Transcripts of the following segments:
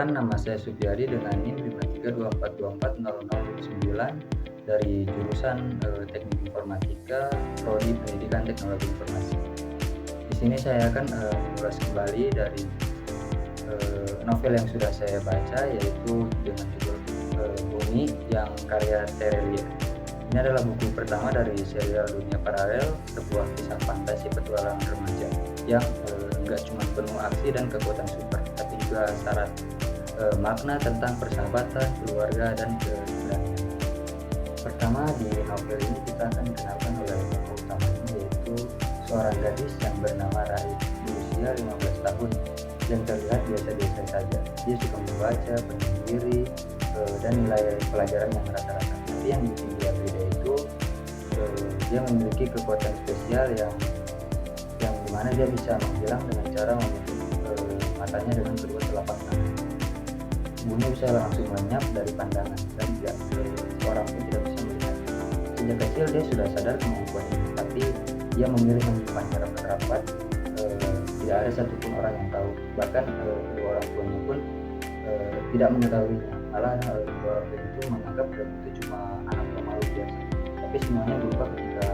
Perkenalkan, nama saya Supyadi dengan NIM 5324240009 dari jurusan Teknik Informatika, Prodi Pendidikan Teknologi Informasi. Di sini saya akan mengulas kembali dari novel yang sudah saya baca, yaitu dengan judul Bumi yang karya Terelie. Ini adalah buku pertama dari serial Dunia Paralel, sebuah kisah fantasi petualangan remaja yang enggak cuma penuh aksi dan kekuatan super, tapi juga syarat makna tentang persahabatan, keluarga, dan keberanian. Pertama, di novel ini kita akan dikenalkan oleh tokoh utamanya, yaitu seorang gadis yang bernama Rai, berusia 15 tahun, yang terlihat biasa-biasa saja. Dia suka membaca, penyendiri, dan nilai pelajaran yang rata-rata. Tapi yang bikin dia beda itu dia memiliki kekuatan spesial yang dimana dia bisa menghilang dengan cara menutup matanya dengan kedua telapak tangan. Ibunya bisa langsung lenyap dari pandangan dan seorang pun tidak bisa melihat. Sejak kecil dia sudah sadar kemampuan ini, tapi dia memilih menyimpannya rapat-rapat. Tidak ada satupun orang yang tahu, bahkan kedua orang tuanya pun tidak mengetahuinya. Malah kedua orang tua itu menganggap dia itu cuma anak pemalu biasa. Tapi semuanya berubah ketika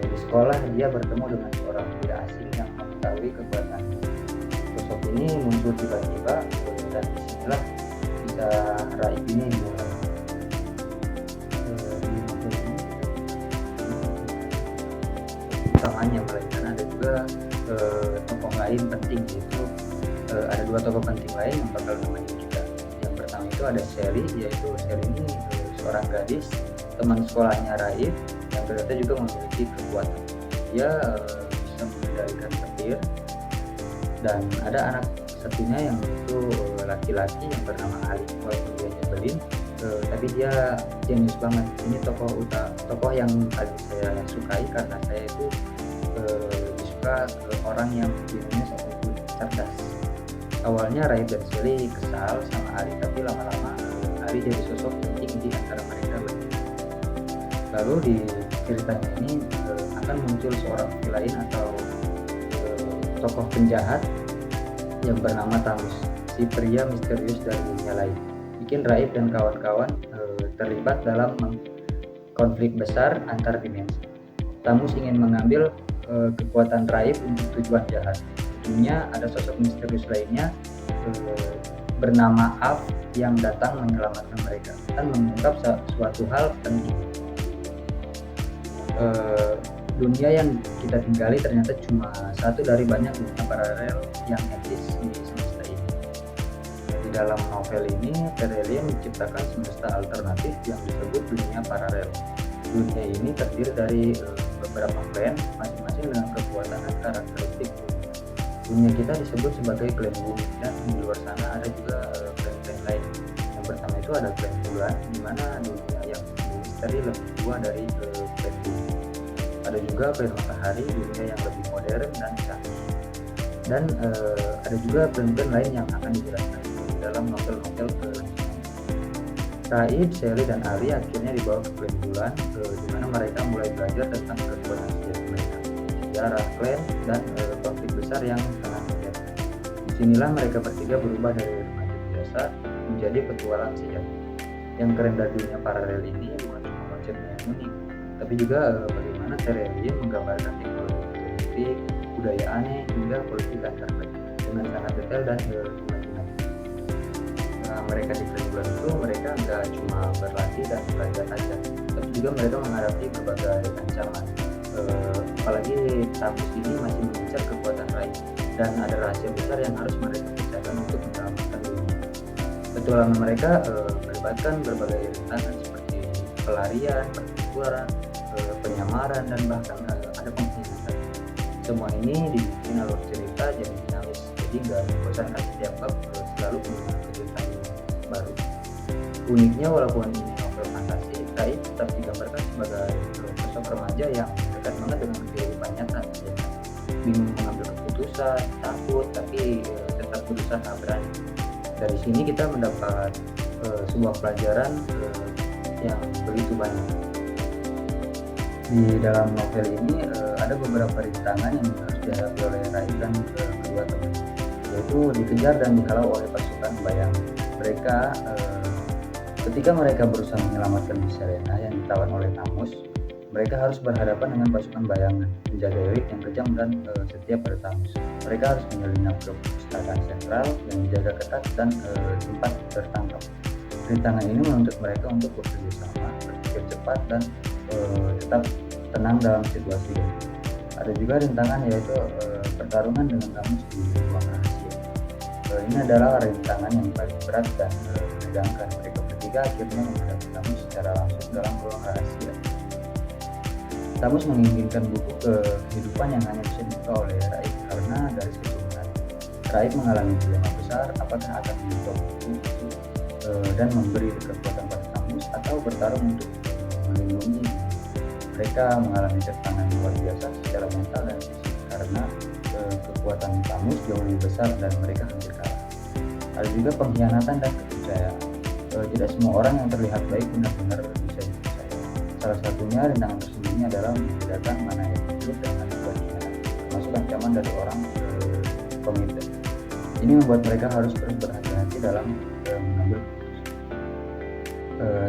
di sekolah dia bertemu dengan seorang pria asing yang mengetahui kekuatannya. Sosok ini muncul tiba-tiba dan disinilah bisa Raib ini dimulai. Utamanya, melainkan ada juga tokoh lain penting, yaitu ada dua tokoh penting lain yang bakal nemenin kita. Yang pertama itu ada Sally, yaitu Sally ini seorang gadis teman sekolahnya Raib yang ternyata juga memiliki kekuatan. Dia bisa mengendalikan petir, dan ada anak satunya yang itu laki-laki yang bernama Ali. Walaupun dia nyebelin, tapi dia jenius banget. Ini tokoh yang paling saya sukai karena saya itu suka orang yang jenius ataupun cerdas. Awalnya Raib dan Sally kesal sama Ali, tapi lama-lama Ali jadi sosok penting di antara mereka berdua. Lalu di ceritanya ini akan muncul seorang lain atau tokoh penjahat yang bernama Tamus, si pria misterius dari dunia lain. Bikin Raib dan kawan-kawan terlibat dalam konflik besar antar dimensi. Tamus ingin mengambil kekuatan Raib untuk tujuan jahat. Ujungnya ada sosok misterius lainnya bernama Af yang datang menyelamatkan mereka dan mengungkap suatu hal penting. Dunia yang kita tinggali ternyata cuma satu dari banyak dunia paralel yang eksis di semesta ini. Di dalam novel ini, Terelie menciptakan semesta alternatif yang disebut dunia paralel. Dunia ini terdiri dari beberapa klan, masing-masing dengan kekuatan dan karakteristik. Dunia kita disebut sebagai klan bumi, dan di luar sana ada juga klan-klan lain. Yang pertama itu ada klan bulan, di mana dunia yang misteri lebih tua dari klan bumi. Ada juga klan matahari, dunia yang lebih modern dan canggih. Dan ada juga klan-klan lain yang akan dijelaskan dalam novel-novel selanjutnya. Raib, Sally, dan Ali akhirnya dibawa ke klan bulan, di mana mereka mulai belajar tentang kekuatan sejati mereka, sejarah klan, dan konflik besar yang tengah terjadi. Disinilah mereka bertiga berubah dari remaja biasa menjadi petualang sejati. Yang keren dari dunia paralel ini bukan cuma konsepnya yang unik, tapi juga bagaimana Terelie menggambarkan teknologi futuristik, budaya aneh, hingga politik antar klan dengan sangat detail dan imajinatif. Mereka di klan bulan itu mereka nggak cuma berlatih dan belajar aja, tapi juga mereka menghadapi berbagai ancaman. Apalagi Tamus ini masih mengincar kekuatan Raib, dan ada rahasia besar yang harus mereka pecahkan untuk menyelamatkan dunia. Petualangan mereka melibatkan berbagai rintangan seperti pelarian, pertempuran, penyamaran, dan bahkan ada pengkhianatan. Semua ini dibikin alur cerita jadi dinamis, jadi nggak membosankan. Setiap bab selalu punya kejutan baru. Uniknya, walaupun ini novel fantasi, Raib tetap digambarkan sebagai sosok remaja yang dekat banget dengan kehidupan nyata. Bingung mengambil keputusan, takut, tapi tetap berusaha berani. Dari sini kita mendapat sebuah pelajaran yang begitu banyak. Di dalam novel ini ada beberapa rintangan yang harus dihadapi oleh Raib dan kedua teman, yaitu dikejar dan dihalau oleh pasukan menyebabkan bayangan. Mereka ketika mereka berusaha menyelamatkan Serena yang ditawan oleh Thanos, mereka harus berhadapan dengan pasukan bayangan, penjaga elit yang kejam dan setia pada Thanos. Mereka harus menyelinap ke perpustakaan sentral yang dijaga ketat dan sempat tertangkap. Rintangan ini menuntut mereka untuk bekerja sama, berpikir cepat, dan tetap tenang dalam situasi ini. Ada juga rintangan yaitu pertarungan dengan Thanos di ruang rahasia. Ini adalah rintangan yang paling berat dan menegangkan. Mereka bertiga akhirnya menghadapi Thanos secara langsung dalam ruang rahasia. Thanos menginginkan buku kehidupan yang hanya bisa dibuka oleh Raib karena garis keturunan. Raib mengalami dilema besar, apakah akan membuka buku itu dan memberi kekuatan pada Thanos atau bertarung untuk melindungi. Mereka mengalami tertangan luar biasa secara mental dan fisik karena kekuatan Thanos jauh lebih besar dan mereka hampir kalah. Ada juga pengkhianatan dan kepercayaan. Tidak semua orang yang terlihat baik benar-benar bisa dipercaya. Salah satunya rintangan tersembunyi adalah membedakan mana yang jujur dan mana yang berkhianat, termasuk ancaman dari orang komited. Ini membuat mereka harus terus berhati-hati dalam mengambil keputusan.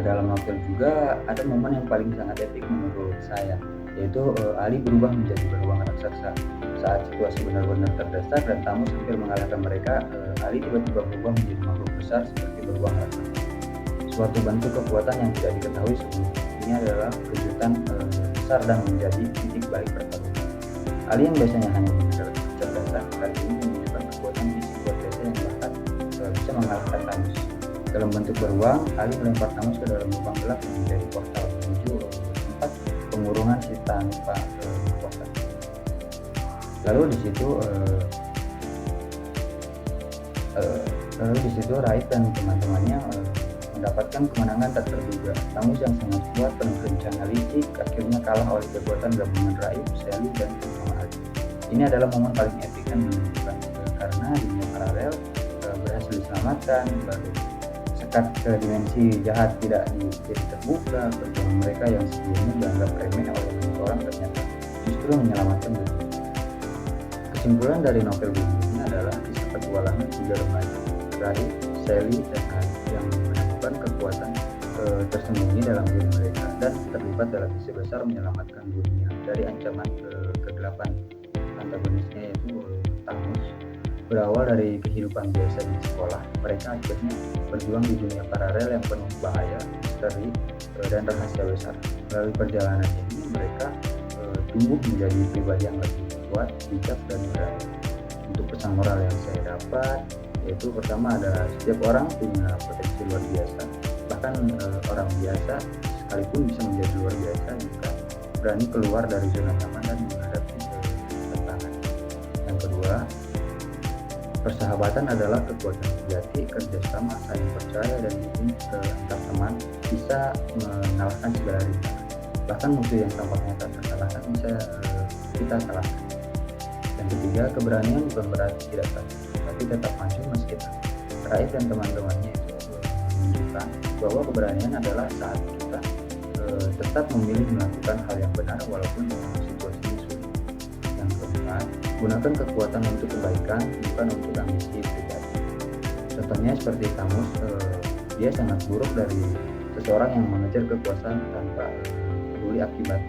Dalam novel juga ada momen yang paling sangat epik menurut saya, yaitu Ali berubah menjadi beruang raksasa. Saat situasi benar-benar terdesak dan Thanos hampir mengalahkan mereka, Ali tiba-tiba berubah menjadi makhluk besar seperti beruang raksasa. Suatu bentuk kekuatan yang tidak diketahui sebelumnya. Ini adalah kejutan besar dan menjadi titik balik pertarungan. Ali yang biasanya hanya mengandalkan kecerdasan, kali ini menunjukkan kekuatan fisik luar biasa yang bahkan bisa mengalahkan Thanos. Dalam bentuk beruang, Ali melempar Thanos ke dalam lubang gelap yang menjadi portal menuju tempat pengurungan si tanpa kekuatan. Lalu di situ Raid dan teman-temannya mendapatkan kemenangan tak terduga. Thanos yang sangat kuat, penuh rencana licik, akhirnya kalah oleh kekuatan gabungan Raid, Sally, dan Ali. Ini adalah momen paling epik dan menentukan karena dunia paralel berhasil diselamatkan, baru sekat ke dimensi jahat tidak jadi terbuka. Perjuangan mereka yang sebelumnya dianggap remeh oleh banyak orang ternyata justru menyelamatkan dunia. Kesimpulan dari novel buku ini adalah kisah petualangan tiga remaja, Raid, Sally, dan Ali yang menemukan kekuatan tersembunyi dalam diri mereka dan terlibat dalam misi besar menyelamatkan dunia dari ancaman kegelapan. Antagonisnya yaitu Thanos. Berawal dari kehidupan biasa di sekolah, mereka akhirnya berjuang di dunia paralel yang penuh bahaya, misteri, dan rahasia besar. Melalui perjalanan ini, mereka tumbuh menjadi pribadi yang lebih kuat, bijak, dan berani. Untuk pesan moral yang saya dapat, yaitu pertama adalah setiap orang punya potensi luar biasa. Bahkan orang biasa sekalipun bisa menjadi luar biasa jika berani keluar dari zona nyaman dan menghadapi tantangan. Yang kedua, persahabatan adalah kekuatan sejati, kerjasama, saling percaya, dan mungkin antar teman bisa mengalahkan segala rintangan. Bahkan musuh yang tampaknya tak terkalahkan bisa kita kalahkan. Yang ketiga, keberanian bukan berarti tidak takut, tapi tetap maju meski takut. Raid dan teman-temannya itu menunjukkan bahwa keberanian adalah saat kita tetap memilih melakukan hal yang benar walaupun situasinya sulit. Yang keempat, gunakan kekuatan untuk kebaikan, bukan untuk ambisi pribadi. Contohnya seperti Thanos, dia sangat buruk dari seseorang yang mengejar kekuasaan tanpa peduli akibat.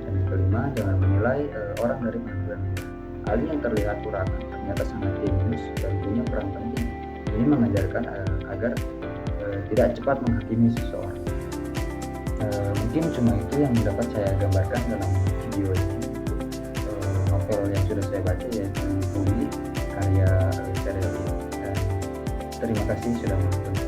Dan yang kelima, jangan menilai orang dari penampilannya. Ali yang terlihat urakan ternyata sangat jenius dan punya peran penting. Ini mengajarkan agar tidak cepat menghakimi seseorang. Mungkin cuma itu yang dapat saya gambarkan dalam video ini. Novel yang sudah saya baca yaitu Bumi karya Tereli. Dan terima kasih sudah menonton.